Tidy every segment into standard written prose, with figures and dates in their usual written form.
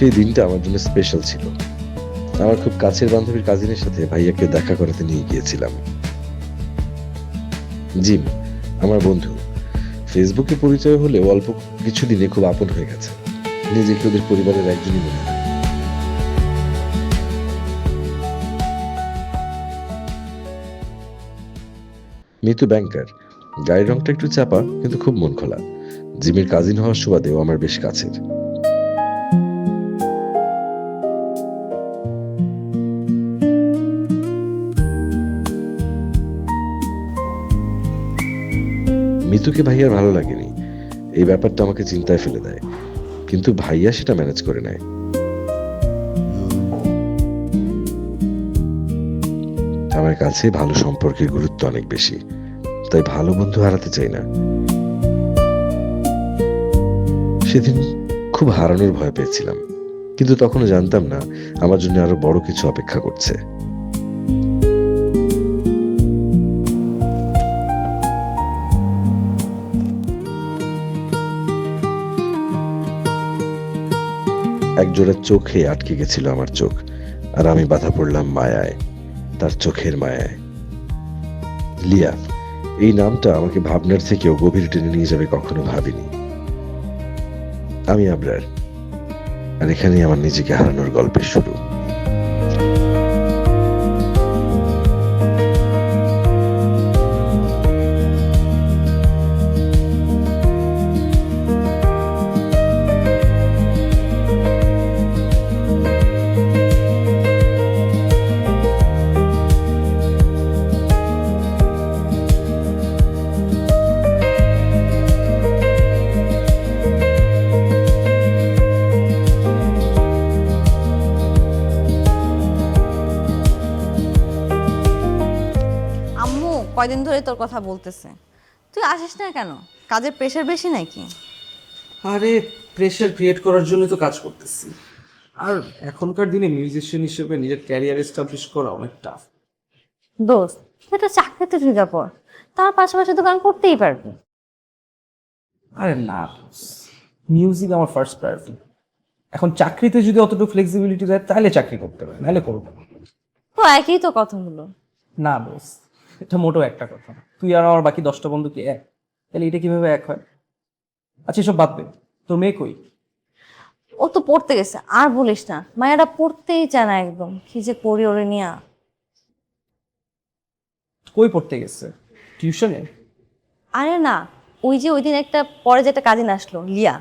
সেই দিনটা আমার জন্য স্পেশাল ছিল। আমার খুব কাছের বান্ধবীর কাজিনের সাথে ভাইয়াকে দেখা করাতে নিয়ে গিয়েছিলাম। জিম আমার বন্ধু, ফেসবুকে পরিচয় হলেও অল্প কিছুদিনে খুব আপন হয়ে গেছে। নিজেকে ওদের পরিবারের একজনই মনে হয়। মিতু ব্যাংকার, গায়ের রংটা একটু চাপা কিন্তু খুব মন খোলা। জিমের কাজিন হওয়ার সুবাদেও আমার বেশ কাছের। মিতুকে ভাইয়ার ভালো লাগেনি, এই ব্যাপারটা আমাকে চিন্তায় ফেলে দেয়, কিন্তু ভাইয়া সেটা ম্যানেজ করে নেয়। আমার কাছে ভালো সম্পর্কের গুরুত্ব অনেক বেশি, তাই ভালো বন্ধু হারাতে চাই না। সেদিন খুব হারানোর ভয় পেয়েছিলাম, কিন্তু তখনও জানতাম না আমার জন্য আরো বড় কিছু অপেক্ষা করছে। একজোড়া চোখে আটকে গেছিল আমার চোখ, আর আমি বাধা পড়লাম মায়ায়, তার চোখের মায়ায়। লিয়া, এই নামটা আমাকে ভাবনার থেকেও গভীর টেনে নিয়ে যাবে কখনো ভাবিনি। আমি আবরার, আর এখানেই আমার নিজেকে হারানোর গল্পের শুরু। কয়দিন ধরে তোর কথা বলতেছে, তুই আসিস না কেন? কাজের প্রেশার বেশি নাকি? আরে প্রেশার ক্রিয়েট করার জন্য তো কাজ করতেছি। আর এখনকার দিনে মিউজিশিয়ান হিসেবে নিজের ক্যারিয়ার এস্টাবলিশ করা অনেক টাফ। দোস্ত, তুই তো চাকরিতে ঢুকে পড়, তার পাশাপাশি তো গান করতেই পারবি। আরে না, মিউজিক আমার ফার্স্ট প্রায়োরিটি। এখন চাকরিতে যদি অতটুকু ফ্লেক্সিবিলিটি দেয় তাহলে চাকরি করতে হবে, নাহলে করবো না। তো একই তো কথা হলো। না দোস্ত, এটা মোটেও একটা কথা না। তুই আর আমার বাকি 10টা বন্ধু কি এক? তাহলে এটা কিভাবে এক হয়? আচ্ছা এসব বাদ দে, তোর মেয়ে কই? ও তো পড়তে গেছে, আর বলিস না, মায়েরা পড়তেই চায় না একদম, কি যে করি ওরে নিয়া। কই পড়তে গেছে? টিউশনে? আরে না, ওই যে ওই দিন একটা পরে যে একটা কাজিন আসলো লিয়া,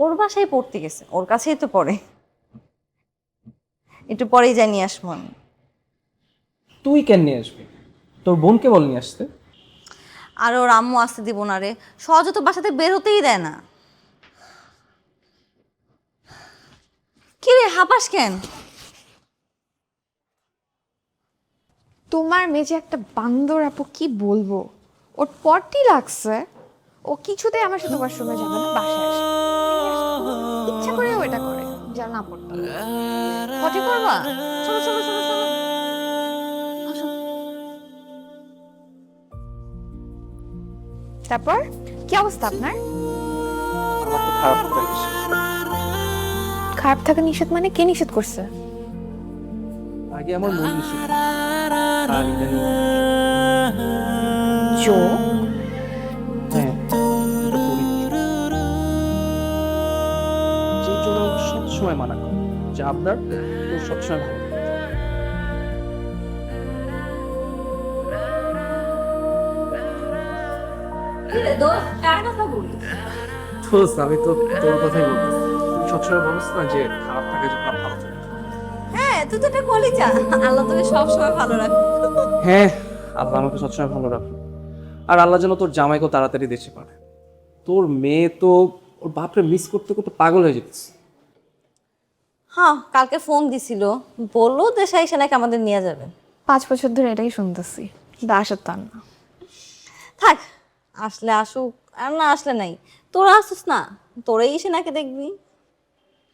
ওর বাসায় পড়তে গেছে, ওর কাছেই তো পড়ে। একটু পরেই যাই নিয়ে আসবো আমি। তুই কেন নিয়ে আসবি? তোর বোনকে বল নিয়ে আসতে। আর ওর আম্মু আসতে দিব না রে, সহজে তো বাসাতে বের হতেই দেয় না। কি রে, হাঁপাস কেন? তোমার মেয়ে যে একটা বান্দর আপু, কি বলবো, ওর পটি লাগছে। ও কিছুতেই আমার সাথে ওয়াশরুমে যাবে না, বাসায় আসবে। ইচ্ছা করেও এটা করে, যা না পড়তাম। পটি করবা? চলো চলো চলো চলো, আসো। তারপর কি অবস্থা আপনার? আমার তো খারাপ লাগছে। খারাপ থাকা নিষেধ মানে? কে নিষেধ করছে? আগে আমার মন নিষেধ, আর ইদানিং জো হ্যাঁ, এটা করি। যে জোড়া সবসময় মানা করে যে আপনার তো সবসময় ভালো থাকে। কি রে দোস্ত, কার কথা বলিস? দোস্ত, আমি তো তোর কথাই বলতেছি। তুই সবসময় বলিস না যে খারাপ থাকে যখন আর ভালো থাকে। হ্যাঁ, তুই তো এটা বলি যা, আল্লাহ তোকে সবসময় ভালো রাখবে। হ্যাঁ, আল্লাহ আমাকে সবসময় ভালো রাখবে। আর আল্লাহ যেন তোর জামাইকেও তাড়াতাড়ি দেশে পাঠায়। তোর মেয়ে তো ওর বাপরে মিস করতে করতে পাগল হয়ে যেতেছে। হ্যাঁ, কালকে ফোন দিছিল, বললো দেশে এসে নাকি আমাদের নিয়ে যাবে। 5 বছর ধরে এটাই শুনতেছি, কিন্তু আসার তো আর না। থাক, আসলে আসুক আর না আসলে নাই, তোরা আসিস না, তোরাই এসে নাকি দেখবি।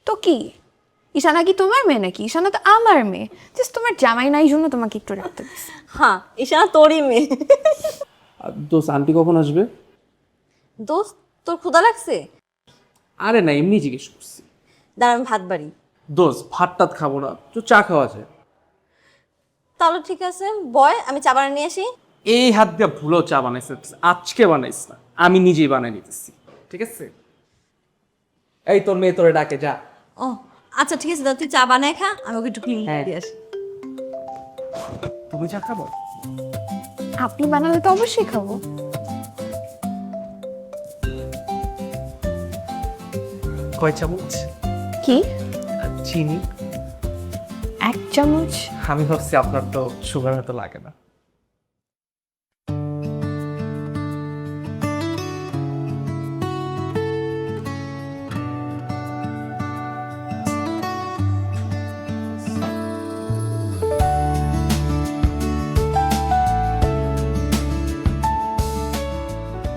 তো কি, ঈশানা কি তোমার মেয়ে নাকি? ঈশানা তো আমার মেয়ে, জাস্ট তোমার জামাই নাই জন্য তোমাকে একটু রাখতে দিচ্ছি। হ্যাঁ, ঈশানা তোরই মেয়ে। আর দোস্ত, আন্টি কখন আসবে? দোস্ত, তোর ক্ষুধা লাগছে? আরে না, এমনি জিজ্ঞেস করছি। দাঁড়া, আমি ভাত বাড়ি। দোস্ত ভাতটাত খাবো না, তো চা খাওয়া যায়। তাহলে ঠিক আছে, বয় আমি চা বানিয়ে নিয়ে আসি। এই হাত দিয়ে ভুলো চা বানাইছে, আজকে বানাইস না, আমি নিজেই বানাই নিতেছি, ঠিক আছে? এই তোর মেয়ে তোরে ডাকে, যা। ও আচ্ছা ঠিক আছে, তাহলে তুই চা বানায় খা, আমি ওকে একটু ক্লিন হ্যাঁ। দিয়ে আসি। তুমি চা খাবো? আপনি বানালে তো অবশ্যই খাবো। কয় চামচ? কি? চিনি। 1 চামচ? আমি ভাবছি আপনার তো সুগার হয়তো লাগে না।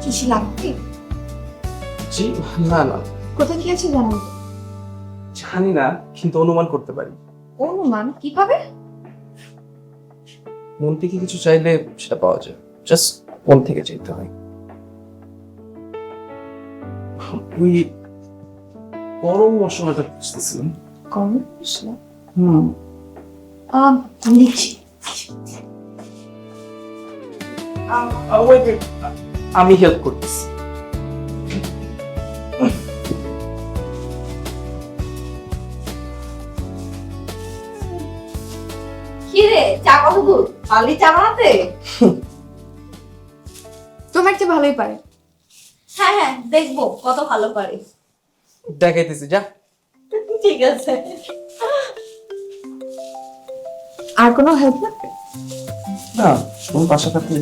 কিছু লাগবে? জি না না, কোথায় কি আছে জানেন? জানি না, কিন্তু অনুমান করতে পারি। অনুমান কিভাবে? মন থেকে কিছু চাইলে সেটা পাওয়া যায়, জাস্ট মন থেকে চাইতে হয়। ওই গরম মশলাটা খুঁজতেছিলাম। কম মশলা? হুম, লিখছি। wait, wait, আমি হেল্প করতেছি। কি রে, চা কত দূর? পারলি চা বানাতে? তোমার চেয়ে ভালোই পারে। হ্যাঁ হ্যাঁ, দেখবো কত ভালো পারিস। দেখাইতেছি, যা। ঠিক আছে। আর কোনো হেল্প লাগবে? না, কোন বাসা থাকলে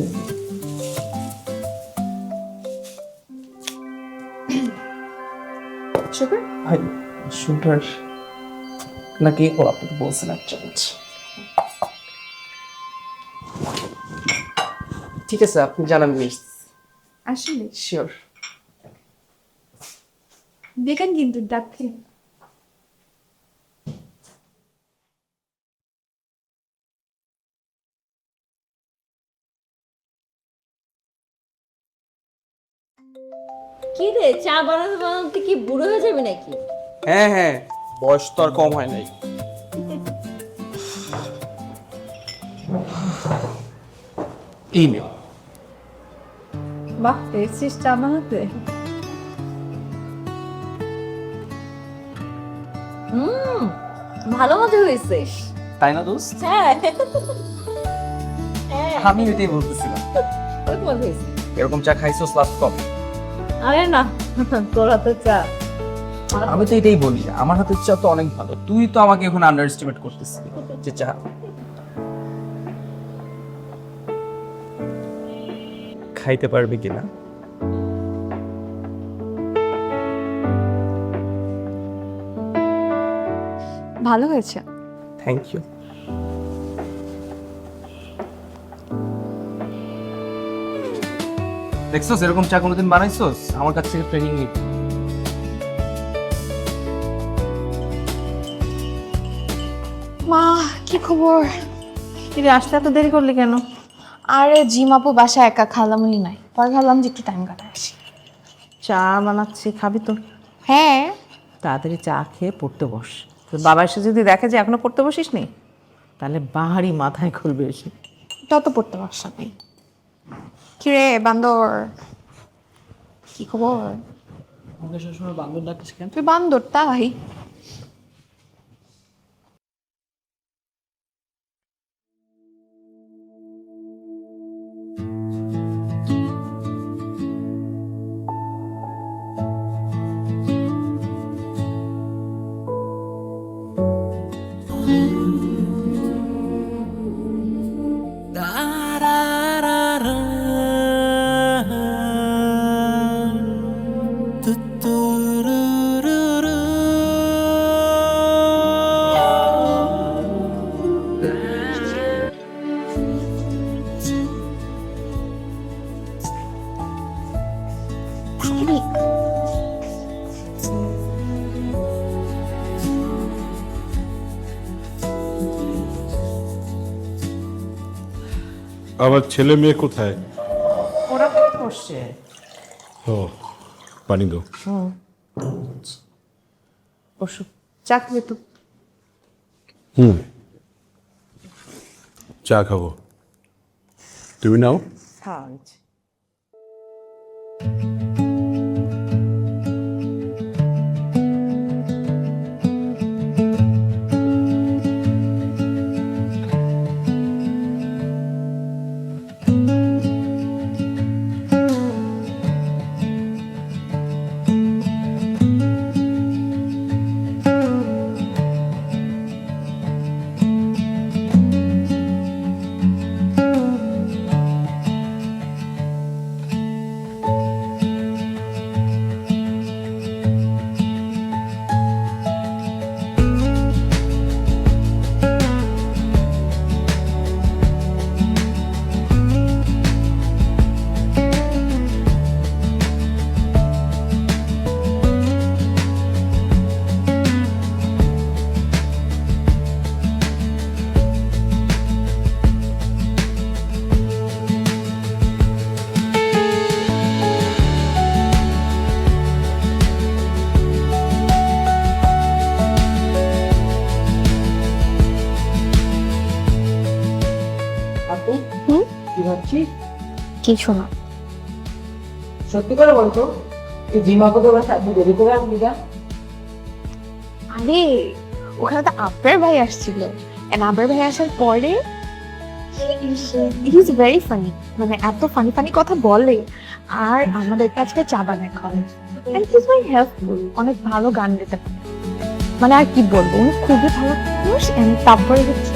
সুগার? ভাই সুগার নাকি? ও আপনি তো বলছেন 1 চামচ। ঠিক আছে, আপনি জানান মিস। আসলে শিওর। দেখেন কিন্তু ডাকতে। কি রে, চা বানাতে বানাতে কি বুড়ো হয়ে যাবে নাকি? হ্যাঁ হ্যাঁ, বয়স তো আর কম হয় নাই। এই নিও। বাহ, পেয়েছিস চা বানাতে? ভালো মজা হয়েছে। তাই না দোস্ত? হ্যাঁ আমি এটাই বলতেছিলাম। অনেক মজা হয়েছে। এরকম চা খাইছোস লাস্ট কবে? আরে না, তোর হাতে চা। আমি তো এটাই বলি, আমার হাতের চা তো অনেক ভালো, তুই তো আমাকে এখন আন্ডার এস্টিমেট করতেছিস যে চা। খাইতে পারবে কিনা? ভালো হয়েছে। Thank you. দেখছোস, এরকম চা কোনোদিন বানাইছোস? আমার কাছ থেকে ট্রেনিং নিবি। মা, কি খবর? তুই আসতে এত দেরি করলি কেন? আরে জিম আপু বাসায় একা, খালামুনি নাই, পরে ভাবলাম যে একটু টাইম কাটায় আসি। চা বানাচ্ছি, খাবি তো? হ্যাঁ। তাড়াতাড়ি চা খেয়ে পড়তে বস। তোর বাবা এসে যদি দেখে যে এখনো পড়তে বসিস নি, তাহলে বাহারি মাথায় খুলবে এসে। তত পড়তে বসা নেই। কিরে বান্দর, কি খবর? আমাকে সবসময় বান্ধব ডাকিস কেন? তুই বান্দর তাই? আমার ছেলে মেয়ে কোথায়? ওরা পড়তে বসছে। ও, পানি দাও। বসো, চা খাবে তো? চা খাবো, তুমি নাও। হ্যাঁ কিছু না। সত্যি করে বলতো এই জিমাকে তো বাস আপনি দেরি করে আসবি না? আরে ওখানে তো আব্বার ভাই আসছিল, এন্ড আব্বার ভাই আসার পরে ইজ ভেরি ফানি, মানে এত ফানি ফানি কথা বলে। আর আমাদের কাছে চা বানায় খাওয়ায়, এন্ড ইজ ভেরি হেল্পফুল, অনেক ভালো গান দিতে পারে। মানে আর কি বলবো, উনি খুবই ভালো মানুষ। এন্ড তারপরে হচ্ছে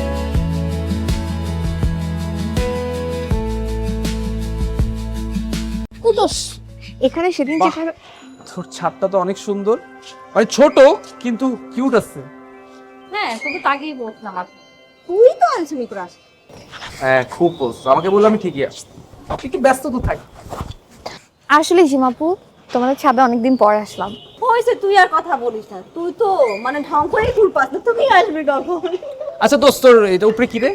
কুদোস, এখানে সেদিন বাহ। যেখানে তোর ছাদটা তো অনেক সুন্দর, মানে ছোট কিন্তু কিউট আছে। হ্যাঁ তোকে তাকেই বলছিলাম, আর তুই তো আলসেমি করে আসিস। হ্যাঁ খুব বলছো, আমাকে বললে আমি ঠিকই আসছি। একটু ব্যস্ত তো থাকি। আসলে সীমাপু তোমাদের ছাদে অনেকদিন পর আসলাম। হয়েছে, তুই আর কথা বলিস না, তুই তো মানে ঢং করেই ঘুর পাস না, তুমি আসবি কখন? আচ্ছা দোস্ত, তোর এটা উপরে কি রে?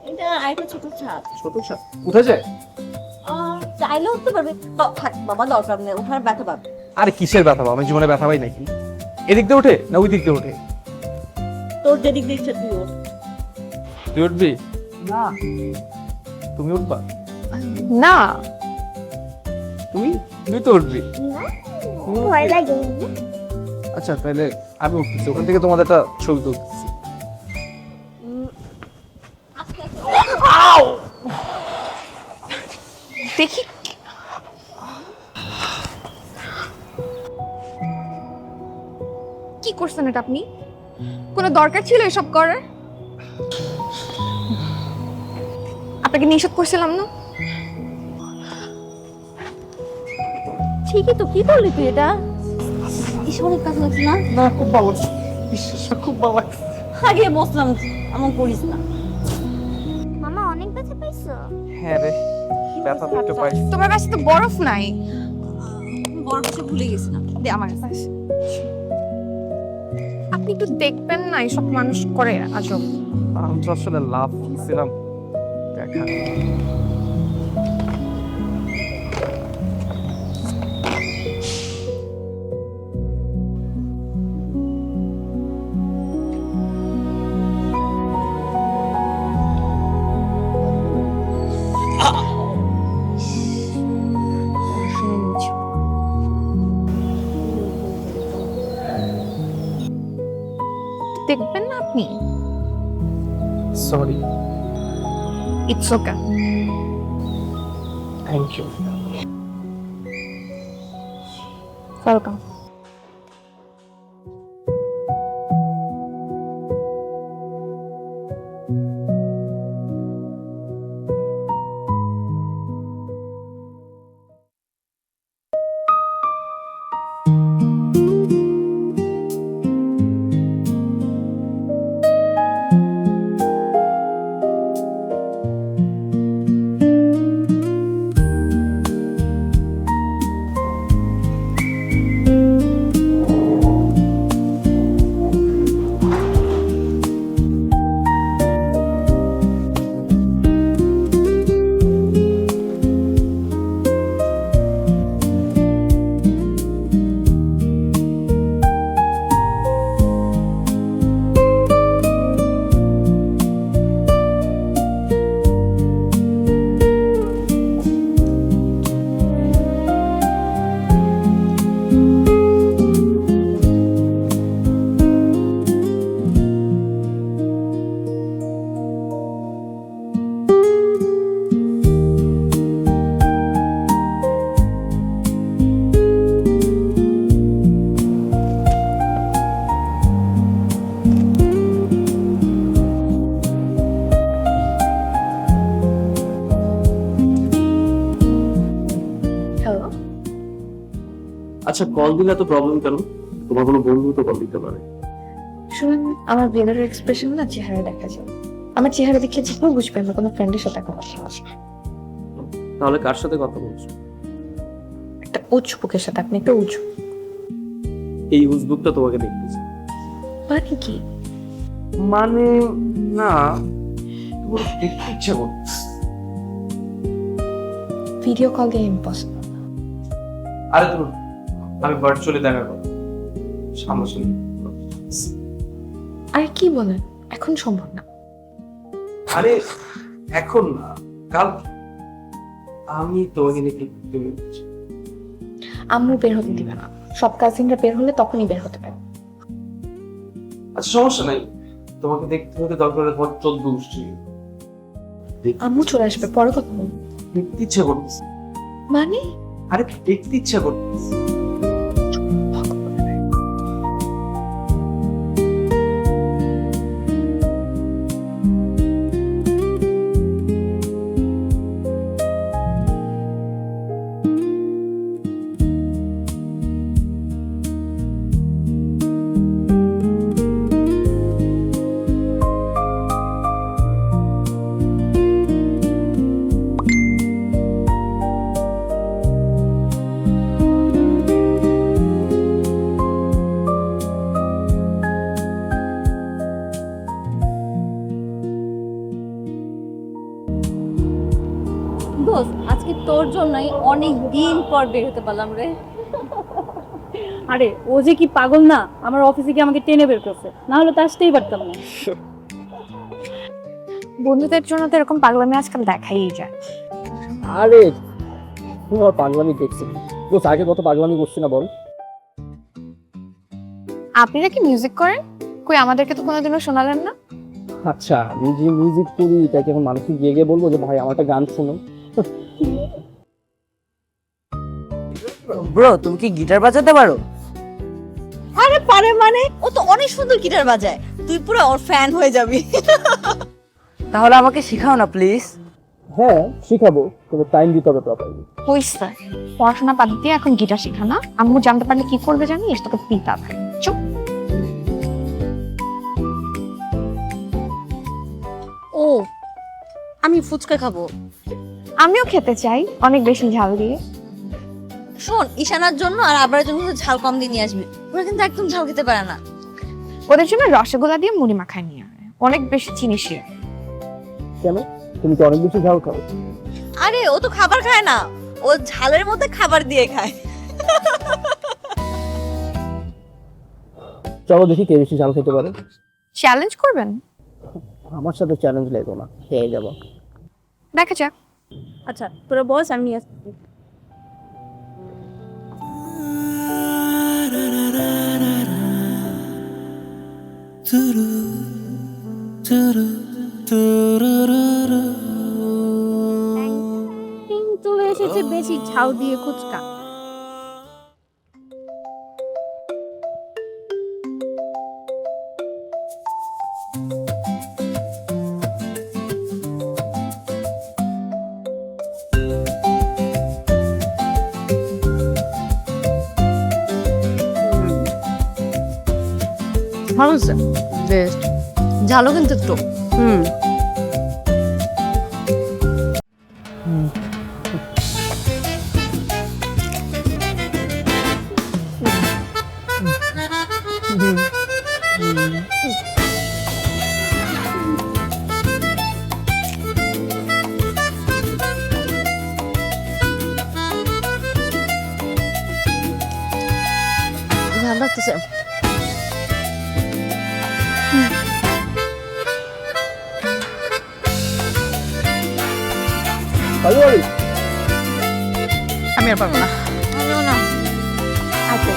এটা আরেকটা ছোট ছাদ। ছোট ছাদ উঠে যায়? চাইলে উঠতে পারবে, থাক বাবা দরকার নেই, ওঠার ব্যথা পাবে। আরে কিসের ব্যথা পাবো, আমি জীবনে ব্যথা পাই নাকি? এদিক দিয়ে ওঠে না ওই দিক দিয়ে ওঠে? তোর যেদিক দিয়ে ইচ্ছা তুই ওঠ। তুই উঠবি না? তুমি উঠবা? না তুমি তুমি তো উঠবি। ভয় লাগে। আচ্ছা তাহলে আমি উঠতেছি, ওখান থেকে তোমাদের একটা ছবি তুলতেছি। দেখি কি করছেন এটা আপনি? কোনো দরকার ছিল এসব করার? আপনাকে নিষেধ করছিলাম না? ঠিকই তো, কি করলি তুই এটা? এসব অনেক কাজ লাগছে না? না খুব ভালো লাগছে, বিশ্বাস খুব ভালো লাগছে। আগে বসলাম, এমন করিস না। মামা অনেক ব্যথা পাইছো? হ্যাঁ রে, ব্যথা তো একটু পাই। তোমার কাছে তো বরফ নাই। বড় কিছু ভুলে গেছিলাম। দে আমার কাছে। আপনি একটু দেখবেন না, এসব মানুষ করে আজব। আমি তো আসলে লাভ দিয়েছিলাম দেখা। দেখবেন না আপনি? Sorry. It's okay. Thank you. Welcome. আচ্ছা কল দিলে তো প্রবলেম কেন? তোমার কোনো বন্ধু তো কল দিতে পারে। শুনুন, আমার বেরোর এক্সপ্রেশন না চেহারা দেখা যায়। আমার চেহারা দেখে যে কেউ বুঝবে আমার কোনো ফ্রেন্ডের সাথে কথা বলছি। তাহলে কার সাথে কথা বলছো? একটা উঁচু বুকের সাথে। আপনি একটা উঁচু এই উজবুকটা তোমাকে দেখতেছি। মানে কি? মানে না, তোমার দেখতে ইচ্ছা করছে। ভিডিও কল দিয়ে ইম্পসিবল। আরে তুমি, আমি ভার্চুয়ালি দেখা করব, সামনাসামনি। আর কি বলেন, এখন সম্ভব না। আরে এখন না, কাল আমি তোমাকে নিয়ে তুমি। আম্মু বের হতে দিবে না। সব কাজিনরা বের হলে তখনই বের হতে পারে। আচ্ছা সমস্যা নাই, তোমাকে দেখতে হতে দরকার হলে তোমার 14 গোষ্ঠী আম্মু চলে আসবে, পরে কথা বলবো। দেখতে ইচ্ছা করতেছে। মানে আরে দেখতে ইচ্ছা করতেছে। দোস্ত, আজকে তোর জন্যই অনেক দিন পর বের হতে পারলাম রে। আরে ও যে কি পাগল না, আমার অফিসে গিয়ে আমাকে টেনে বের করছে, না হলে তো আসতেই পারতাম না। বন্ধুদের জন্য তো এরকম পাগলামি আজকাল দেখাই যায়। আরে তোমার পাগলামি দেখছি বস, আগে কত পাগলামি করছি না বল। আপনারা কি মিউজিক করেন? কই আমাদেরকে তো কোনোদিনও শোনালেন না। আচ্ছা আমি যে মিউজিক করি তাই কি এখন মানুষকে গিয়ে গিয়ে বলবো যে ভাই আমার একটা গান শোনো? ব্রো, তুমি কি গিটার বাজাতে পারো? আরে পারে মানে, ও তো অনেক সুন্দর গিটার বাজায়, তুই পুরো ওর ফ্যান হয়ে যাবি। তাহলে আমাকে শেখাও না প্লিজ। হ্যাঁ শিখাবো, তবে টাইম দিতে হবে প্রপারলি। হইছে, পড়াশোনা বাদ দিয়ে এখন গিটার শেখা না। আম্মু জানতে পারলে কি করবে জানিস? তোকে পিটাবে। চুপ। ও, আমি ফুচকা খাবো। আমিও খেতে চাই, অনেক বেশি ঝাল দিয়ে। শোন, ঈশানার জন্য আর আবরার জন্য তো ঝাল কম দিয়ে নিয়ে আসবি, ওরা কিন্তু একদম ঝাল খেতে পারে না। ওদের জন্য রসগোল্লা দিয়ে মুড়ি মাখায় নিয়ে আয়, অনেক বেশি চিনি শিরা। কেন, তুমি তো অনেক বেশি ঝাল খাও। আরে ও তো খাবার খায় না, ও ঝালের মধ্যে খাবার দিয়ে খায়। চলো দেখি কে বেশি ঝাল খেতে পারে। চ্যালেঞ্জ করবেন? আমার সাথে চ্যালেঞ্জ লেগো না, খেয়ে যাবো। দেখা যাক। আচ্ছা তোরা বস, আমি নিয়ে আসছি। কিন্তু এসেছে বেশি ঝাল দিয়ে ফুচকা। ভালো হচ্ছে, বেশ ঝালও কিন্তু একটু। ঝাল লাগতেছে। আমি আর পারবো না। আমিও না। আচ্ছা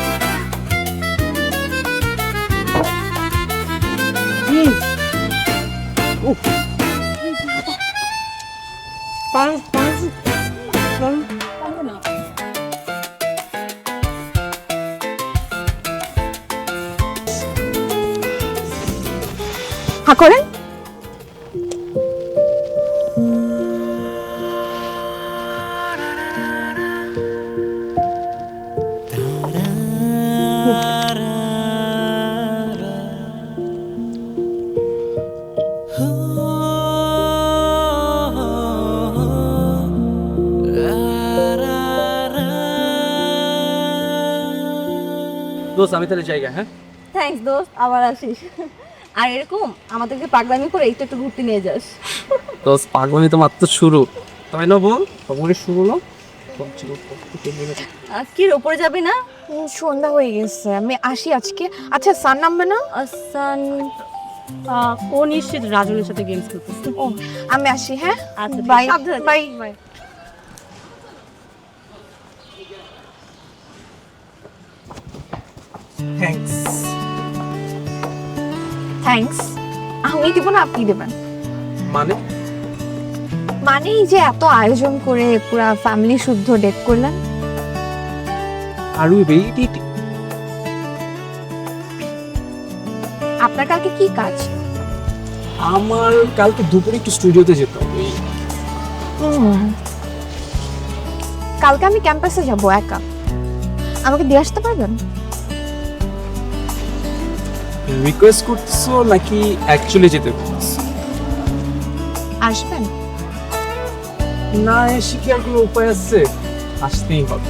হা করেন। দোস্ত আমি তাহলে জায়গা, হ্যাঁ? থ্যাঙ্কস দোস্ত, আবার আসিস। আর এরকম আমাদেরকে পাগলামি করে একটু একটু ঘুরতে নিয়ে যাস। দোস্ত পাগলামি তো মাত্র শুরু, তাই না বল? পাগলামি শুরু না? কি ওপরে যাবি না? সন্ধ্যা হয়ে গেছে, আমি আসি আজকে। আচ্ছা সান নামবে না? আসান ও নিশ্চিত রাজনের সাথে গেমস খেলতেছে। ও আমি আসি, হ্যাঁ আচ্ছা, বাই সাবধানে। বাই। থ্যাঙ্কস। থ্যাঙ্কস আমি দিব না, আপনি দেবেন? মানে মানে এই যে এত আয়োজন করে পুরা ফ্যামিলি শুদ্ধ ডেট করলেন। আর উই ওয়েট। আপনার কালকে কি কাজ? আমার কালকে দুপুরে একটু স্টুডিওতে যেতে হবে। কালকে আমি ক্যাম্পাসে যাব একা, আমাকে দিয়ে আসতে পারবেন? রিকোয়েস্ট করতেছো নাকি অ্যাকচুয়ালি যেতে বলতেছো? আসবেন? না এসে কি আর কোনো উপায় আছে? আসতেই হবে।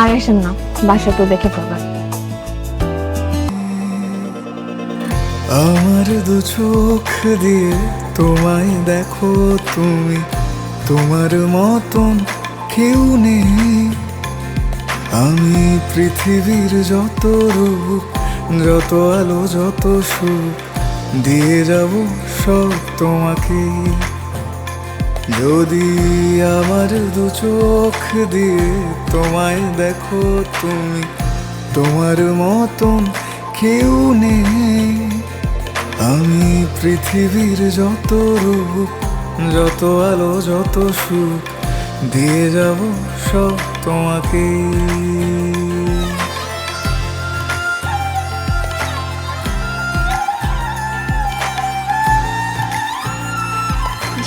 আর আসেন না, বাসা তো দেখে ফেলবেন। আমার দু চোখ দিয়ে তোমায় দেখো তুমি, তোমার মতন কেউ নেই। আমি পৃথিবীর যত রূপ, যত আলো, যত সুখ দিয়ে যাব সব তোমাকে। যদি আমার দু চোখ দিয়ে তোমায় দেখো তুমি, তোমার মতন কেউ নেই। আমি পৃথিবীর যত রূপ, যত আলো, যত সুখ দিয়ে যাব সব তোমাকে।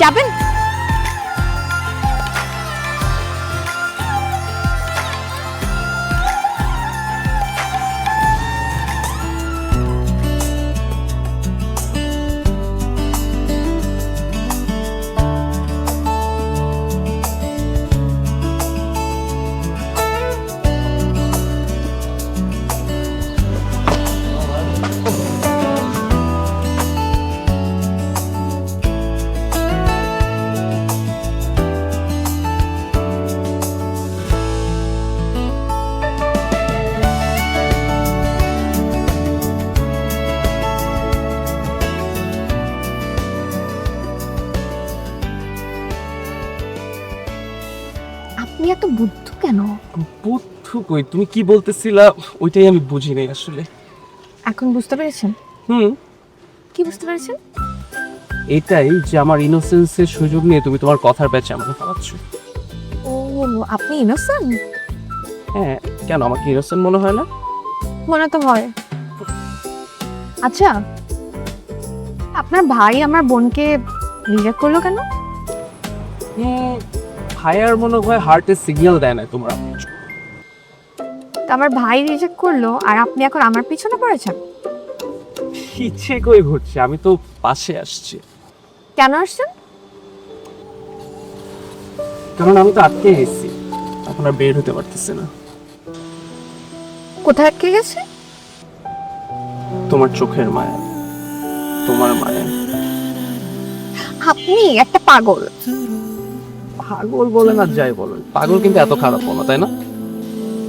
যাবেন? আপনি এত বুদ্ধ কেন? বুদ্ধু কই? তুমি কি বলতেছিলা ওইটাই আমি বুঝি নাই আসলে। এখন বুঝতে পেরেছেন? কি বুঝতে পেরেছেন? এটাই যে আমার ইনোসেন্সের সুযোগ নিয়ে তুমি তোমার কথার ব্যাচে আমাকে পাচ্ছ। ও আপনি ইনোসেন্ট? হ্যাঁ, কেন আমাকে ইনোসেন্ট মনে হয় না? মনে তো হয়। আচ্ছা, আপনার ভাই আমার বোনকে রিজেক্ট করলো কেন? ভাইয়ার মনে হয় হার্টের সিগন্যাল দেয় না তোমরা। তো আমার ভাই রিজেক্ট করলো আর আপনি এখন আমার পিছনে পড়েছেন? ইচ্ছে কই ঘুরছে, আমি তো পাশে আসছি। কেন আসছেন? কারণ আমি তো আটকে গেছি, এখন আর বের হতে পারতেছি না। কোথায় আটকে গেছে? তোমার চোখের মায়া, তোমার মায়া। আপনি একটা পাগল। পাগল বলেন আর যাই বলেন, পাগল কিন্তু এত খারাপ না, তাই না?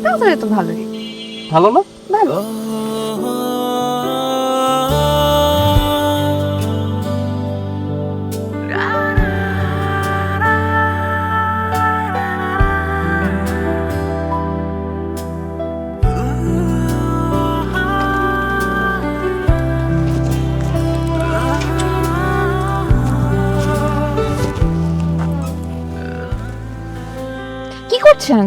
তাহলে তো ভালোই। ভালো না? ভালো। কি করছেন?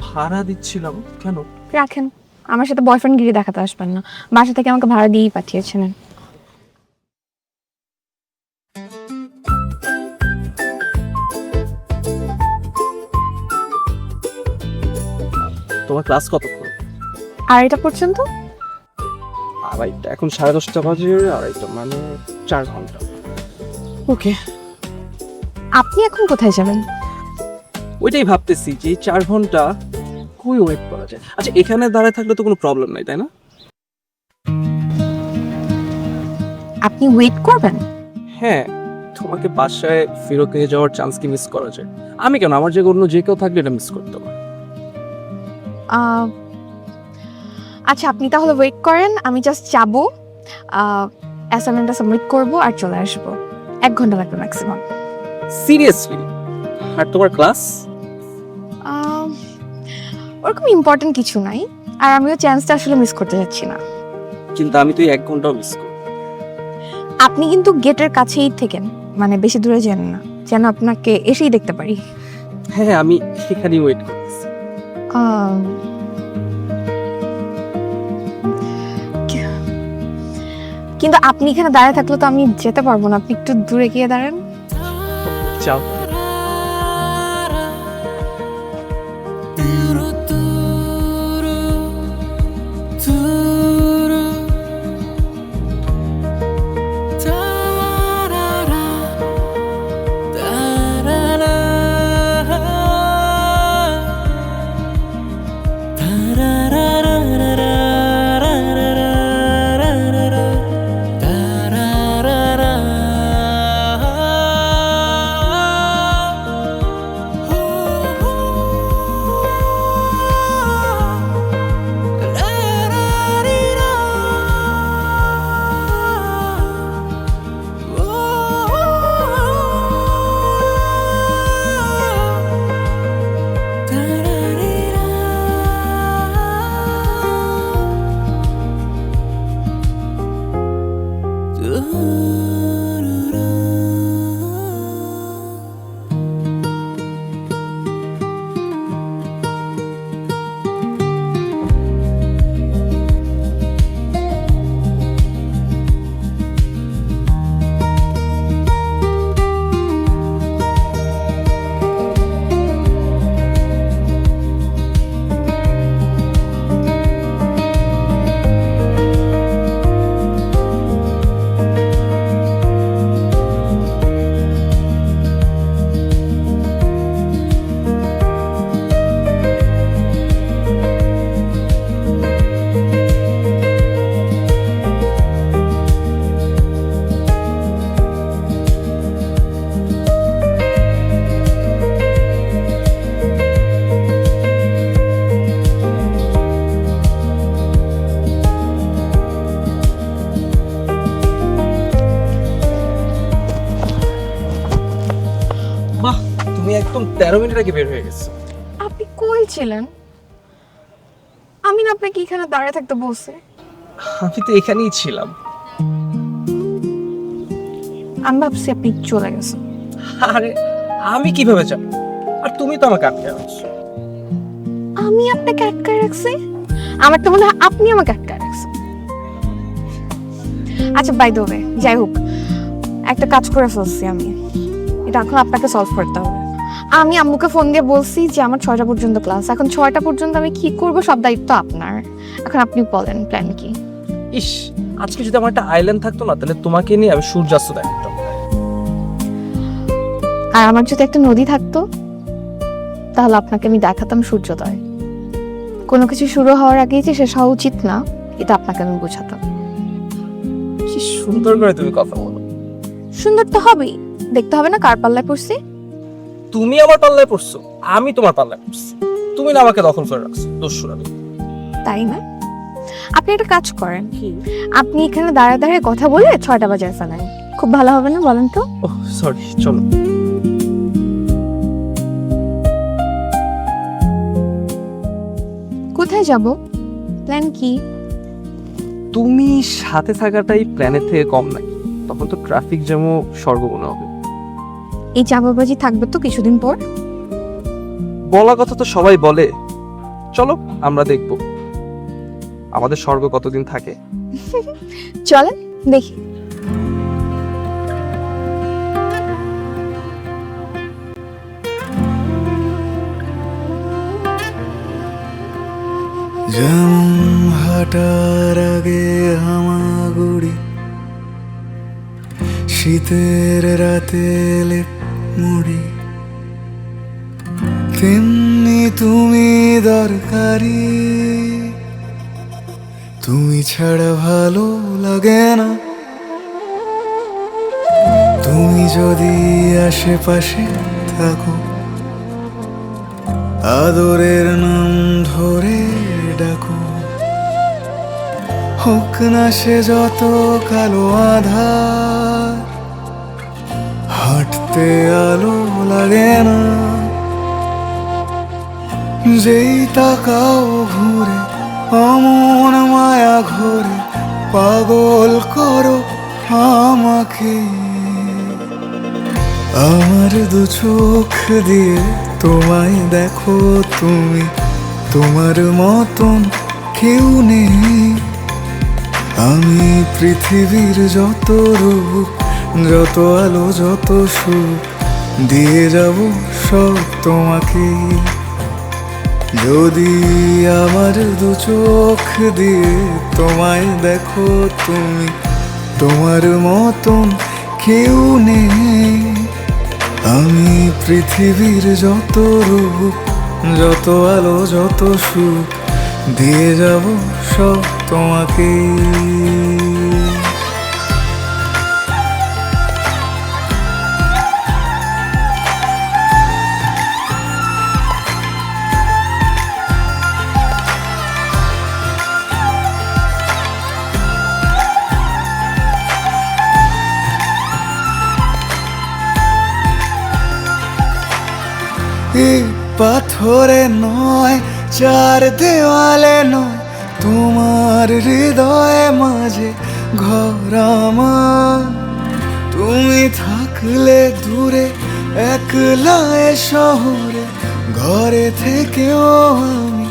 ভাড়া দিচ্ছিলাম। কেন? রাখেন, আমার সাথে বয়ফ্রেন্ড গিরি দেখাতে আসবেন না। বাসা থেকে আমাকে ভাড়া দিয়েই পাঠিয়েছিলেন। তোমার ক্লাস কতক্ষণ? আড়াইটা পর্যন্ত। আড়াইটা? এখন 10:30 বাজে, আড়াইটা মানে 4 ঘন্টা। ওকে। আপনি এখন কোথায় যাবেন? ওইটাই ভাবতেছি যে এই 4 ঘন্টা কই ওয়েট করা যায়। আচ্ছা এখানে দাঁড়ায় থাকলে তো কোনো প্রবলেম নাই, তাই না? আপনি ওয়েট করবেন? হ্যাঁ, তোমাকে বাসায় ফেরত নিয়ে যাওয়ার চান্স কি মিস করা যায়? আমি কেন, আমার যে অন্য যে কেউ থাকলে এটা মিস করতে পারে। আচ্ছা আপনি তাহলে ওয়েট করেন, আমি জাস্ট যাবো, অ্যাসাইনমেন্টটা সাবমিট করবো আর চলে আসবো। 1 ঘন্টা লাগবে ম্যাক্সিমাম। সিরিয়াসলি? আর তোমার ক্লাস? ওরকম ইম্পর্টেন্ট কিছু নাই, আর আমিও চান্সটা আসলে মিস করতে যাচ্ছি না। কিন্তু আমি তো 1 ঘন্টাও মিস করি। আপনি কিন্তু গেটের কাছেই থেকেন, মানে বেশি দূরে যান না, যেন আপনাকে এসেই দেখতে পারি। হ্যাঁ আমি এখানেই ওয়েট করতেছি। কিন্তু আপনি এখানে দাঁড়িয়ে থাকলে তো আমি যেতে পারবো না, আপনি একটু দূরে গিয়ে দাঁড়ান। যাও। বাহ, তুমি একদম 13 মিনিট আগে বের হয়ে গেছো। আপনি কই ছিলেন? আমি না আপনাকে এখানে দাঁড়িয়ে থাকতে বলছি। আমি তো এখানেই ছিলাম। আমি ভাবছি আপনি চলে গেছেন। আরে আমি কিভাবে যাব? আর তুমি তো আমাকে আটকে রাখছো। আমি আপনাকে আটকায় রাখছি? আমার তো মনে হয় আপনি আমাকে আটকায় রাখছেন। আচ্ছা বাই দ্য ওয়ে, যাই হোক, একটা কাজ করে ফেলছি আমি, এটা এখন আপনাকে সলভ করতে হবে। আমি আম্মুকে ফোন দিয়ে বলছি যে আমার 6টা পর্যন্ত ক্লাস, এখন 6টা পর্যন্ত আমি কি করব সব দায়িত্ব আপনার। এখন আপনি বলেন প্ল্যান কি? ইস, আজকে যদি আমার একটা আইল্যান্ড থাকতো না, তাহলে তোমাকে নিয়ে আমি সূর্যাস্ত দেখতাম। আর আমার যদি একটা নদী থাকতো, তাহলে আপনাকে আমি দেখাতাম সূর্যোদয়। কোনো কিছু শুরু হওয়ার আগেই যে শেষ হওয়া উচিত না, এটা আপনাকে আমি বোঝাতাম। কি সুন্দর করে তুমি কথা বলো। সুন্দর তো হবেই, দেখতে হবে না কার পাল্লায় পড়ছি। তুমি আমার পাল্লায় পড়ছো, আমি তোমার পাল্লায় পড়ছি। তুমি না আমাকে দখল করে রাখছো, দস্যুর আমি। তাই না? আপনি একটা কাজ করেন, আপনি এখানে দাঁড়ায় দাঁড়ায় কথা বলে 6টা বাজায় ফেলেন, খুব ভালো হবে না বলেন তো? ওহ সরি, চলো। কোথায় যাব? প্ল্যান কি? তুমি সাথে থাকাটাই প্ল্যানের থেকে কম নাই, তখন তো ট্রাফিক জ্যামও স্বর্গ মনে হবে। এই চাপাবাজি থাকবে তো কিছুদিন পর। বলা কথা তো সবাই বলে, চলো আমরা দেখব আমাদের স্বর্গ কতদিন থাকে। চলেন দেখি। যেমন হাঁটার আগে হামাগুড়ি, শীতের রাতে লেপ মুড়ি, তেমনি তুমি দরকারি, তুমি ছাড়া ভালো লাগে না। তুমি যদি আশেপাশে থাকো, আদরের নাম ধরে ডাকো, হোক না সে যত কালো আধার, হাঁটতে আলো লাগে না। যেই তাকাও ঘুরে অমন মায়া ঘরে, পাগল করো আমাকে। আমার দু চোখ দিয়ে তোমায় দেখো তুমি, তোমার মতন কেউ নেই। আমি পৃথিবীর যত রূপ, যত আলো, যত সুখ দিয়ে যাব সব তোমাকে। যদি আমার দু চোখ দিয়ে তোমায় দেখো তুমি, তোমার মতন কেউ নেই। আমি পৃথিবীর যত রূপ, যত আলো, যত সুখ দিয়ে যাব সব তোমাকে। এই পাথরে নয়, চার দেওয়ালে নয়, তোমার হৃদয়ে মাঝে ঘর আমার। তুমি থাকলে দূরে একলা এ শহরে, ঘরে থেকেও আমি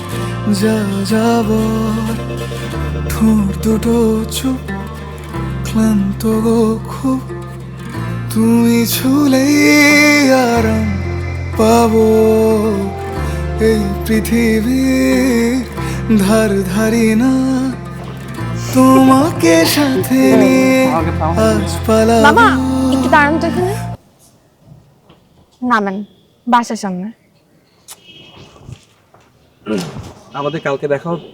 যা যাব। ঠোঁট দুটো চুপ, ক্লান্ত গো খুব, তুমি ছুলেই আরাম পাবো। এই পৃথিবীর ধার ধারি না, তোমাকে সাথে নিয়ে আজ পালাবো। মামা একটু দাঁড়ান তো এখানে, নামেন বাসার সামনে। আমাদের কালকে দেখা হবে।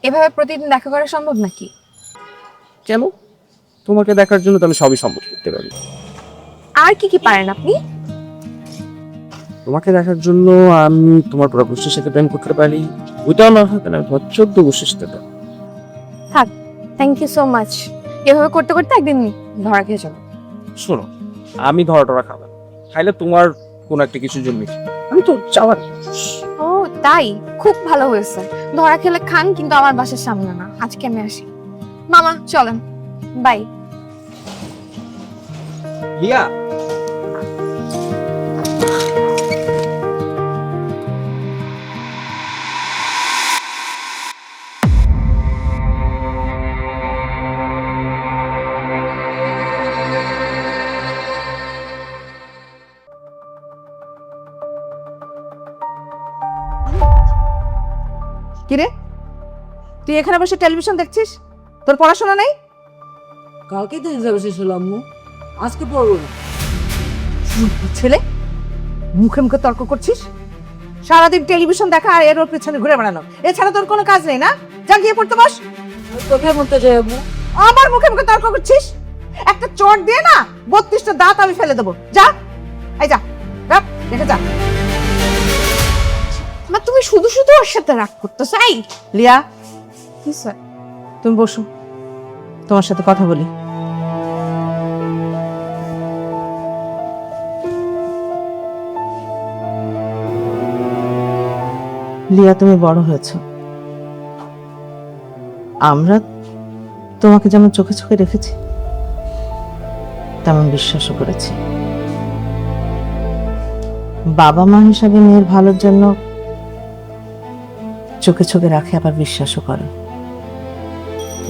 এভাবে প্রতিদিন দেখা করা সম্ভব নাকি? কেন? তোমাকে দেখার জন্য তো আমি সবই সম্ভব করতে পারি। আর কি কি পারেন আপনি? তোমাকে দেখার জন্য আমি তোমার পুরো গোষ্ঠীর সাথে প্রেম করতে পারি, ওইটাও না হয় আমি তোমার 14 গোষ্ঠীর সাথে পারি। থাক, থ্যাংক ইউ সো মাচ। এভাবে করতে করতে একদিন ধরা খেয়ে যাবো। শোনো, আমি ধরা টরা খাবো না। খাইলে তোমার কোন একটা কিছুর জন্য, আমি তো চাওয়ার। ও তাই, খুব ভালো হয়েছে। ধরা খেলে খান, কিন্তু আমার বাসার সামনে না। আজকে আমি আসি। মামা চলেন, বাই। লিয়া, কিরে, তুই এখানে বসে টেলিভিশন দেখছিস? তোর পড়াশোনা নেই? কালকেই তো এক্সাম শেষ হলো আম্মু, আজকে পড়বো না। ছেলে, মুখে মুখে তর্ক করছিস? সারাদিন টেলিভিশন দেখা আর এর ওর পেছনে ঘুরে বেড়ানো, এছাড়া তোর কোনো কাজ নেই না? যা গিয়ে পড়তে বস। কোথায় পড়তে যাই আম্মু? আমার মুখে মুখে তর্ক করছিস? একটা চট দিয়ে না 32টা দাঁত আমি ফেলে দেবো। যা, এই যা, দেখে যা। মা তুমি শুধু শুধু ওর সাথে রাগ করতো চাই। লিয়া, কি স্যার? তুমি বসো, তোমার সাথে কথা বলি। লিয়া, তুমি বড় হয়েছ। আমরা তোমাকে যেমন চোখে চোখে রেখেছি, তেমন বিশ্বাসও করেছি। বাবা মা হিসাবে মেয়ের ভালোর জন্য চোখে চোখে রাখে, আবার বিশ্বাসও করে।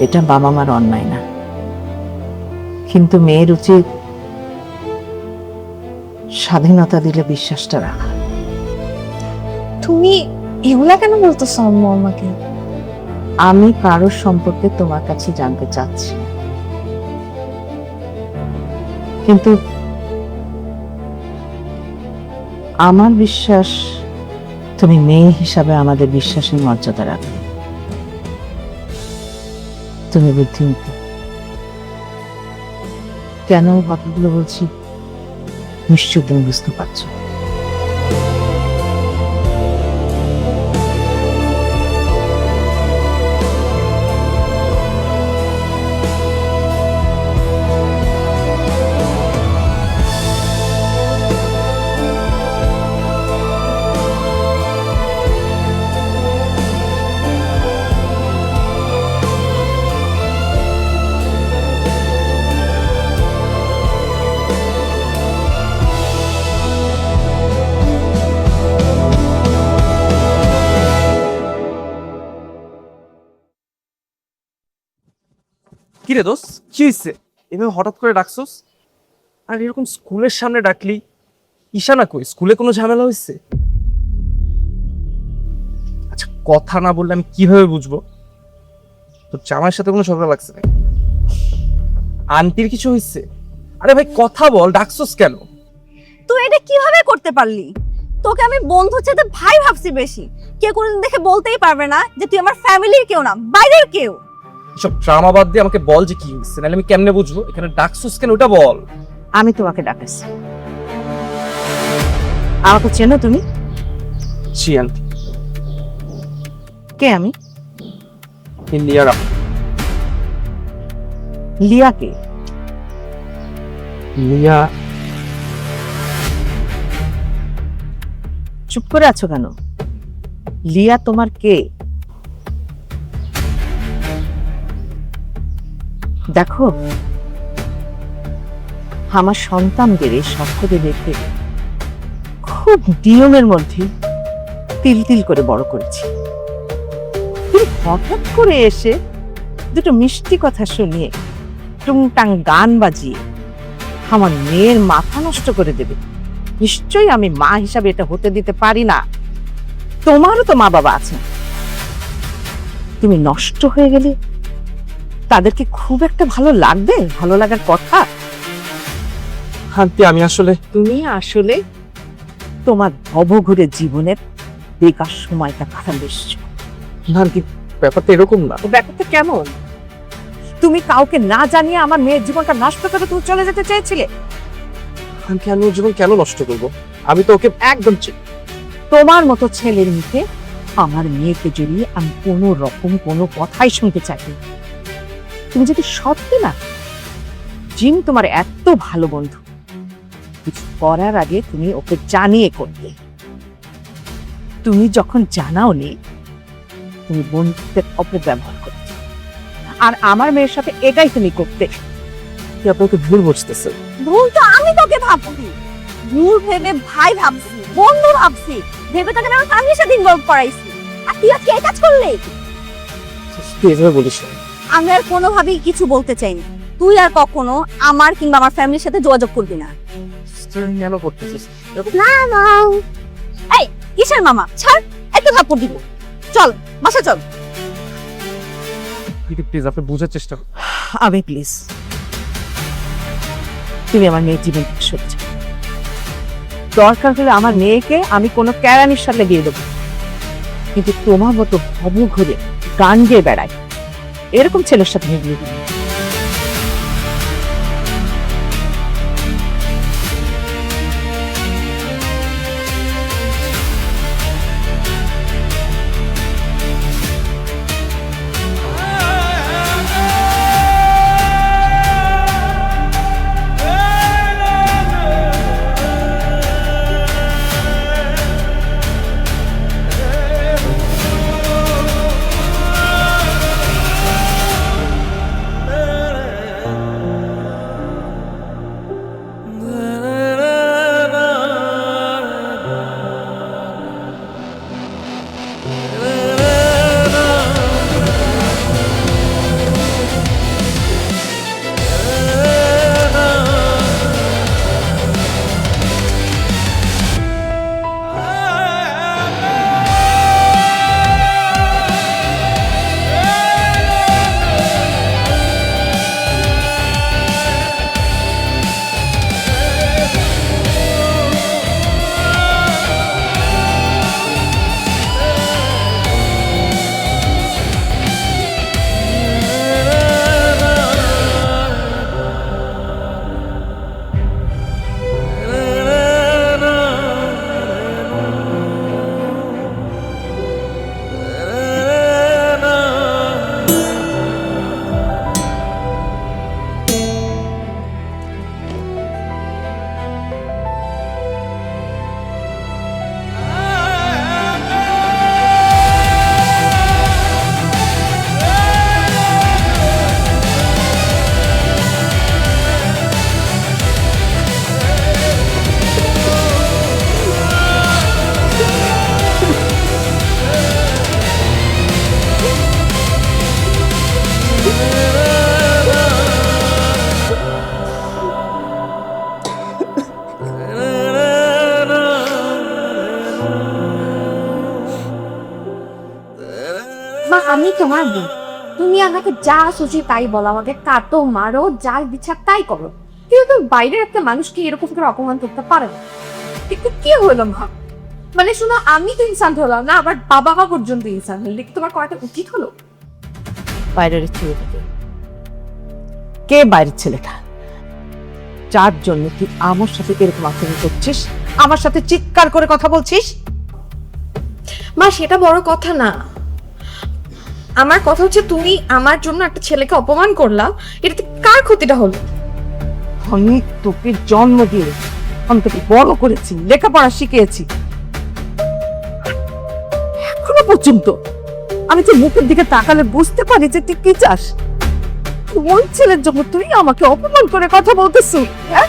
এটা বাবা মার অন্যায় না, কিন্তু মেয়ের উচিত স্বাধীনতা দিলে বিশ্বাসটা রাখা। তুমি এগুলা কেন বলতেছো আম্মু আমাকে? আমি কারোর সম্পর্কে তোমার কাছে জানতে চাচ্ছি, কিন্তু আমার বিশ্বাস তুমি মেয়ে হিসাবে আমাদের বিশ্বাসের মর্যাদা রাখবে। তুমি বুদ্ধিমতী। কেন কথাগুলো বলছি নিশ্চয় তুমি বুঝতে পারছো। কি রে দোস্ত, কি হয়েছে? এভাবে হঠাৎ করে ডাকছস? আর এরকম স্কুলের সামনে ডাকলি? ঈশানা কই? স্কুলে কোনো ঝামেলা হয়েছে? আচ্ছা, কথা না বললে আমি কিভাবে বুঝবো তোর জামাইয়ের সাথে কোনো ঝগড়া লাগছে না? আন্টির কিছু হয়েছে? আরে ভাই কথা বল, ডাকছস কেন? তুই এটা কিভাবে করতে পারলি? তোকে আমি বন্ধুর চেয়ে ভাই ভাবছি বেশি। কেউ কোনোদিন দেখে বলতেই পারবে না যে তুই আমার ফ্যামিলির কেউ না, বাইরের কেউ। সব ড্রামা বাদ দিয়ে আমাকে বল যে কি হয়েছে, নাহলে আমি কেমনে বুঝবো? এখানে ডাকছস কেন ওটা বল। আমি তোমাকে ডাকেছি। আমাকে চেনো তুমি? জি আন্টি। কে আমি? ইন্ডিয়ার লিয়া কে? লিয়া। চুপ করে আছো কেন? লিয়া তোমার কে? দেখো, আমার সন্তানদের এই সক্ষতে দেখে খুব নিয়মের মধ্যে তিল তিল করে বড় করেছি। তুমি হঠাৎ করে এসে দুটো মিষ্টি কথা শুনিয়ে টুংটাং গান বাজিয়ে আমার মেয়ের মাথা নষ্ট করে দেবে। নিশ্চয়ই আমি মা হিসাবে এটা হতে দিতে পারি না। তোমারও তো মা বাবা আছে। তুমি নষ্ট হয়ে গেলে তাদেরকে খুব একটা ভালো লাগবে? ভালো লাগার কথা? আন্টি আমি আসলে তুমি আসলে তোমার ভবঘুরে জীবনের বেকার সময়টা কাটাতে এসছো। না আন্টি, ব্যাপারটা এরকম না। ব্যাপারটা কেমন? তুমি কাউকে না জানিয়ে আমার মেয়ের জীবনটা নষ্ট করে তুমি চলে যেতে চেয়েছিলে। আন্টি আমি ওর জীবন কেন নষ্ট করবো? আমি তো ওকে একদম ঠিক। তোমার মতো ছেলের মুখে আমার মেয়েকে জড়িয়ে আমি কোনো রকম কোনো কথাই শুনতে চাই না। তুমি যদি সত্যি না, জিম তোমার এত ভালো বন্ধু, কিছু করার আগে তুমি ওকে জানিয়ে করবে। তুমি যখন জানাওনি, তুমি বন্ধুত্বের অপব্যবহার করতে, আর আমার মেয়ের সাথে এটাই তুমি করতে। আপনাকে ভুল বুঝতেছে। ভুল তো আমি তোকে ভাবছি। ভুল ভেবে ভাই ভাবছি, বন্ধু ভাবছি, ভেবে তোকে আমার ফ্যামিলির সাথে ইনভলভ করাইছি। আর তুই আজকে এই কাজ করলি? তুই এভাবে বলিস না। আমি আর কোনোভাবেই কিছু বলতে চাই না। তুই আর কখনো আমার কিংবা আমার ফ্যামিলির সাথে যোগাযোগ করবি না। কেন করতেছিস? না না, এই কিসের মামা? ছাড়, একটা থাপ্পড় দিব। চল বাসা চল। প্লিজ আপনি বোঝার চেষ্টা করুন। আমি প্লিজ, তুমি আমার মেয়ের জীবন থেকে সরে যাও। দরকার হলে আমার মেয়েকে আমি কোনো ক্যারানির সাথে দিয়ে দেবো, কিন্তু তোমার মতো ভব ঘুরে গান গেয়ে বেড়াই এরকম ছেলের সাথে বিয়ে দেবো না। আমি তোমার বোন, তুমি আমাকে যা খুশি তাই বলো, আমাকে কাটো মারো যা ইচ্ছা তাই করো, কিন্তু তুমি বাইরের একটা মানুষকে এরকম করে অপমান করতে পারে না। কিন্তু কি হলো মা, মানে শোনো, আমি তো ইনসান হলাম না, আবার বাবা মা পর্যন্ত ইনসান হলে কি তোমার করাটা উচিত হলো? বাইরের ছেলেটাকে কে? বাইরের ছেলেটা যার জন্য তুই আমার সাথে এরকম আচরণ করছিস, আমার সাথে চিৎকার করে কথা বলছিস। মা সেটা বড় কথা না, আমার কথা হচ্ছে তুমি আমার জন্য একটা ছেলেকে অপমান করলা, এটাতে কার ক্ষতিটা হলো? আমি তোকে জন্ম দিয়ে আমি তোকে বড় করেছি, লেখাপড়া শিখিয়েছি, এখনো পর্যন্ত আমি তোর মুখের দিকে তাকালে বুঝতে পারি যে তুই কি চাস। ওই ছেলের জন্য তুই আমাকে অপমান করে কথা বলতেছিস, হ্যাঁ?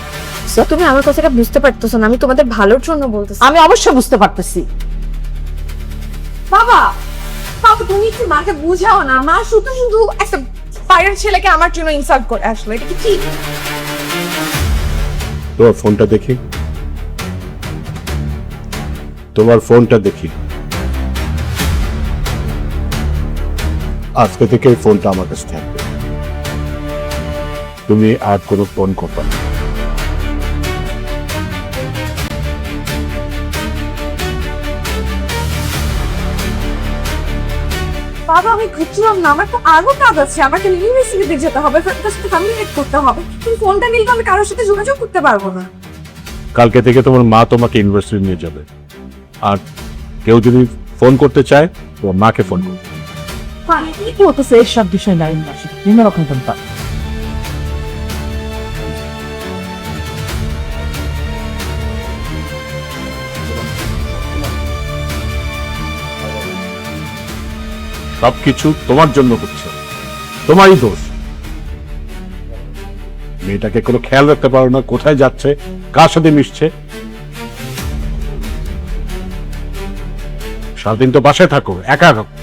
তুমি আমার কথাটা বুঝতে পারতেছো না, আমি তোমাদের ভালোর জন্য বলতেছি। আমি অবশ্যই বুঝতে পারতেছি। বাবা বাবা, তুমি কি মাকে বুঝাও না? মা শুধু শুধু একটা বাইরের ছেলেকে আমার জন্য ইনসাল্ট করে আসলো, এটা কি ঠিক? তোমার ফোনটা দেখি, তোমার ফোনটা দেখি। আজকে থেকে এই ফোনটা আমার কাছে থাকবে, তুমি আর কোনো ফোন করবে না। বাবা আমি ঘুরছিলাম না, আমার তো আরো কাজ আছে, আমাকে ইউনিভার্সিটিতে যেতে হবে, ফ্রেন্ডের সাথে কমিউনিকেট করতে হবে, তুমি ফোনটা নিলে তো আমি কারোর সাথে যোগাযোগ করতে পারবো না। কালকে থেকে তোমার মা তোমাকে ইউনিভার্সিটি নিয়ে যাবে, আর কেউ যদি ফোন করতে চায় তোমার মাকে ফোন করবে। কি হতেছে এসব বিষয় নাই, বিভিন্ন রকম ব্যাপার। সবকিছু তোমার জন্য হচ্ছে, তোমারই দোষ। মেয়েটাকে কোনো খেয়াল রাখতে পারো না, কোথায় যাচ্ছে, কার সাথে মিশছে। সারাদিন তো বাসায় থাকো, একা থাকো।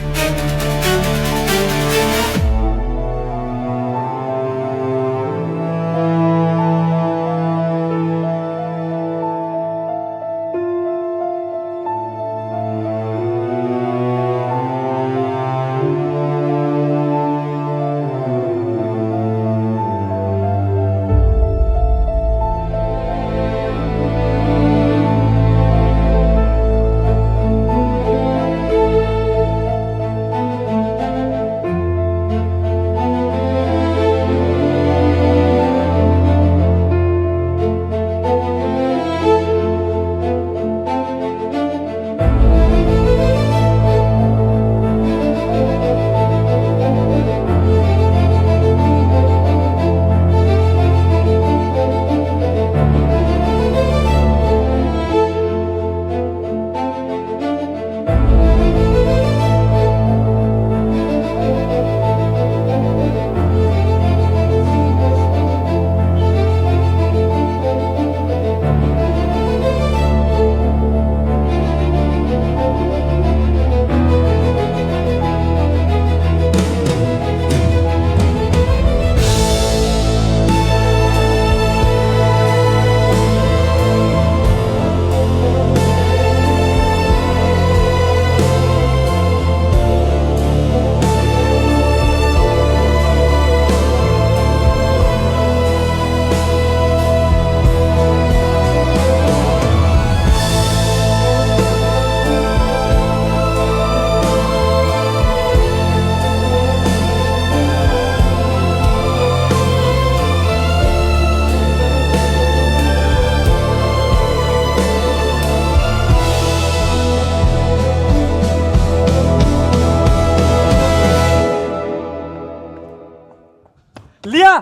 লিয়া,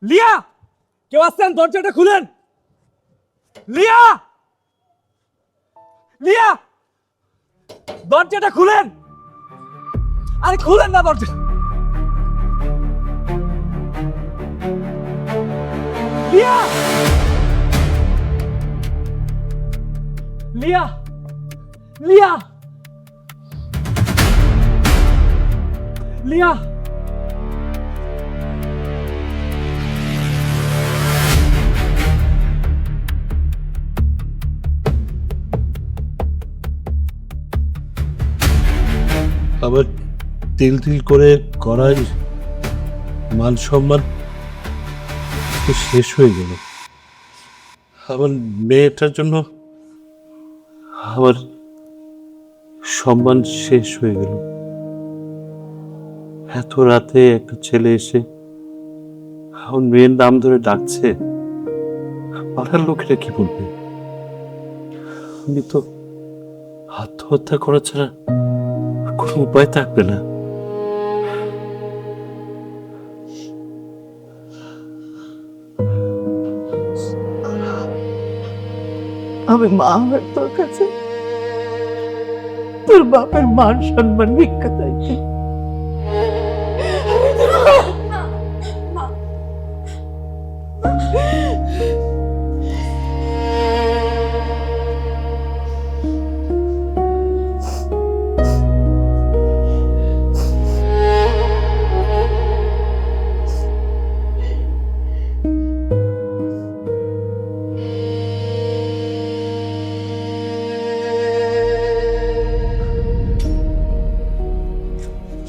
লিয়া, কেউ আসছেন? দরজাটা খুলেন। লিয়া, লিয়া, দরজাটা খুলেন। আরে খুলেন না দরজা। লিয়া, লিয়া, লিয়া, লিয়া। আবার তিল তিল করে করাই মান সম্মান তো শেষ হয়ে গেল। আমার মেয়েটার জন্য আমার সম্মান শেষ হয়ে গেল। এত রাতে একটা ছেলে এসে আমার মেয়ের নাম ধরে ডাকছে, পাড়ার লোকেরা কি বলবে? আমি তো আত্মহত্যা করা ছাড়া আর কোনো উপায় থাকবে না। আমি মা হয়ে তোর কাছে তোর বাপের মান সম্মান ভিক্ষা চাইছি।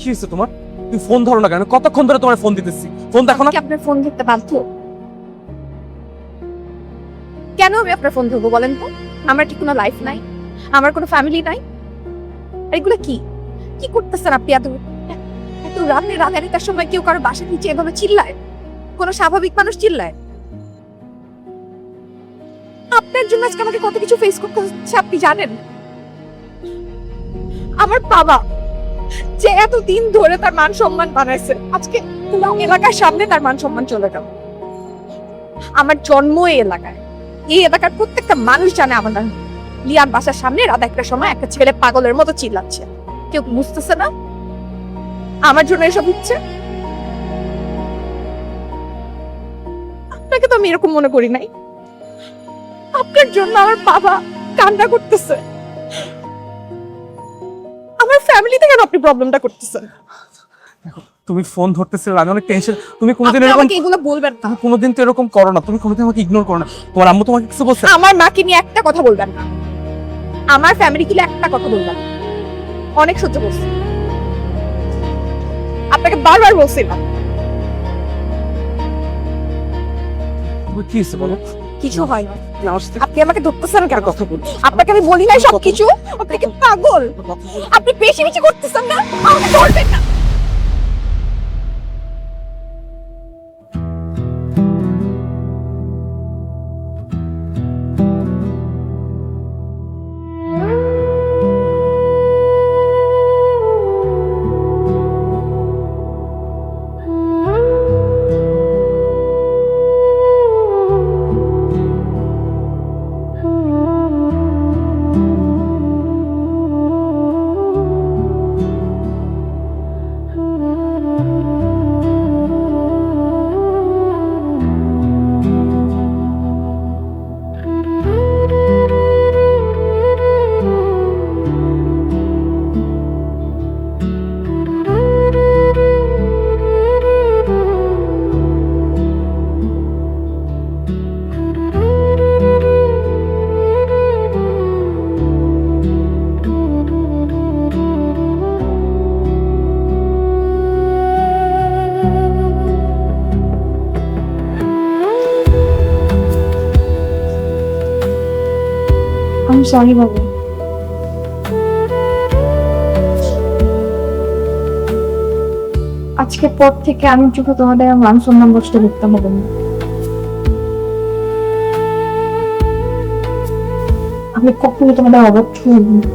কি হয়েছে তোমার? তুমি ফোন ধরো না কেন? কতক্ষণ ধরে তোমার ফোন দিতেছি, ফোন দেখো না? কি আপনার ফোন ধরতে বাধ্য? কেন আমি আপনার ফোন ধরবো বলেন তো? আমার কি কোনো লাইফ নাই? আমার কোনো ফ্যামিলি নাই? আর এগুলো কি কি করতেছেন আপনি? এত এত রাতে রাতের সময় কেউ কারো বাসা নিচে এভাবে চিল্লায়? কোনো স্বাভাবিক মানুষ চিল্লায়? আপনার জন্য আজকে আমাকে কত কিছু ফেস করতে হচ্ছে আপনি জানেন? আমার বাবা যে এতদিন ধরে তার মান সম্মান বানাইছে, আজকে পুরো এলাকার সামনে তার মান সম্মান চলে গেল। আমার জন্ম এই এলাকায়, এই এলাকার প্রত্যেকটা মানুষ জানে আমার নাম। লিয়ার বাসার সামনে রাত একটার সময় একটা ছেলে পাগলের মতো চিল্লাচ্ছে, কেউ বুঝতেছে না আমার জন্য এসব হচ্ছে। আপনাকে তো আমি এরকম মনে করি নাই। আপনার জন্য আমার বাবা কান্না করতেছে। আমার ফ্যামিলিতে কেন আপনি প্রবলেমটা করতেছেন? তুমি ফোন ধরতেছিলে, আমি অনেক টেনশন। তুমি কোনোদিন আপনি এরকম আমাকে এগুলো বলবেন না। তুমি কোনোদিন তো এরকম করো না, তুমি কোনোদিন আমাকে ইগনোর করো না। তোমার আম্মু তোমাকে কিছু বলছে? আমার মাকে নিয়ে একটা কথা বলবেন না, আমার ফ্যামিলি কিলে একটা কথা বলবেন না। অনেক সহ্য করছি, আপনাকে বারবার বলছিলাম। তুমি কি হয়েছে বলো? কিছু হয় না। আমার সাথে আপনি আমাকে ধরতেছেন কেন? কথা বলছি। আপনাকে আমি বলি নাই সবকিছু? আপনি কি পাগল? আপনি বেশি বেশি করতেছেন না, আমাকে ধরবেন না। আমি সরি বাবু। আজকের পর থেকে আমি চোখে তোমাদের মান সম্মান নষ্ট করতে হবে না। আমি কখনো তোমাদের অবর্থ হইব না।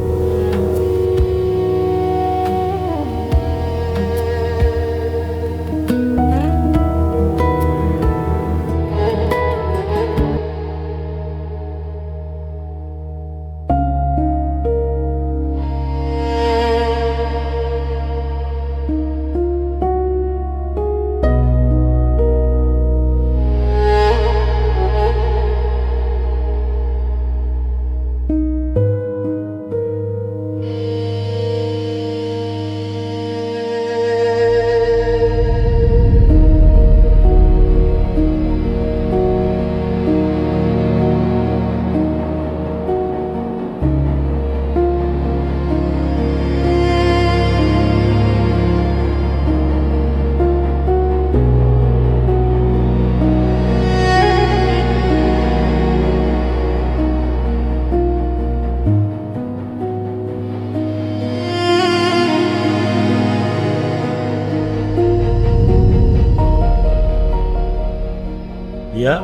লিয়া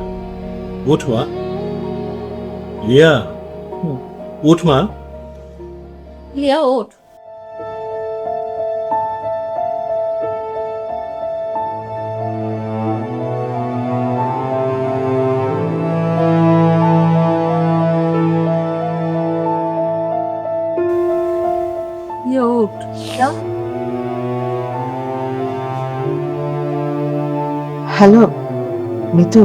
ওঠ মা, লিয়া ওঠ মা। লিয়া ওঠ। লিয়া ওঠ। হ্যালো মিতু,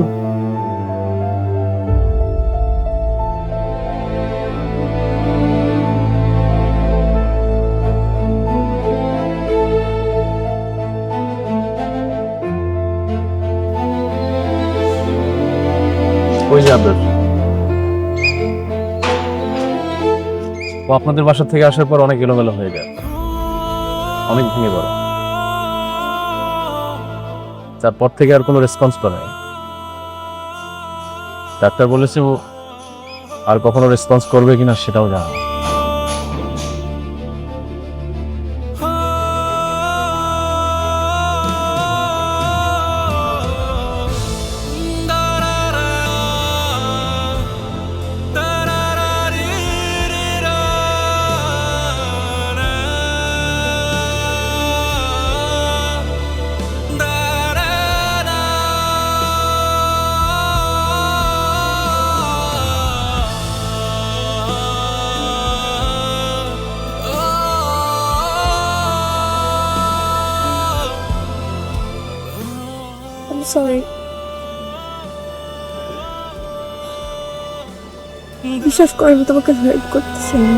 ওই যে আপনার ও আপনাদের বাসা থেকে আসার পর অনেক এলোমেলো হয়ে যায়, অনেক ভেঙে পড়ে। তারপর থেকে আর কোনো রেসপন্স তো নেই। ডাক্তার বলেছে ও আর কখনো রেসপন্স করবে কিনা সেটাও জানা না। সরি, বিশ্বাস করে আমি তোমাকে হেল্প করতেছি না।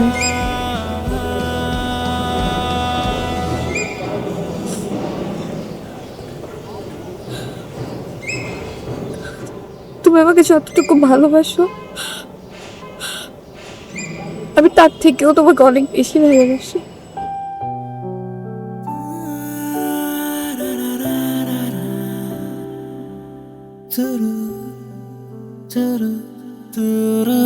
তুমি আমাকে যতটুকু ভালোবাসো আমি তার থেকেও তোমাকে অনেক বেশি ভালোবাসি। তুরু তুরু তুরু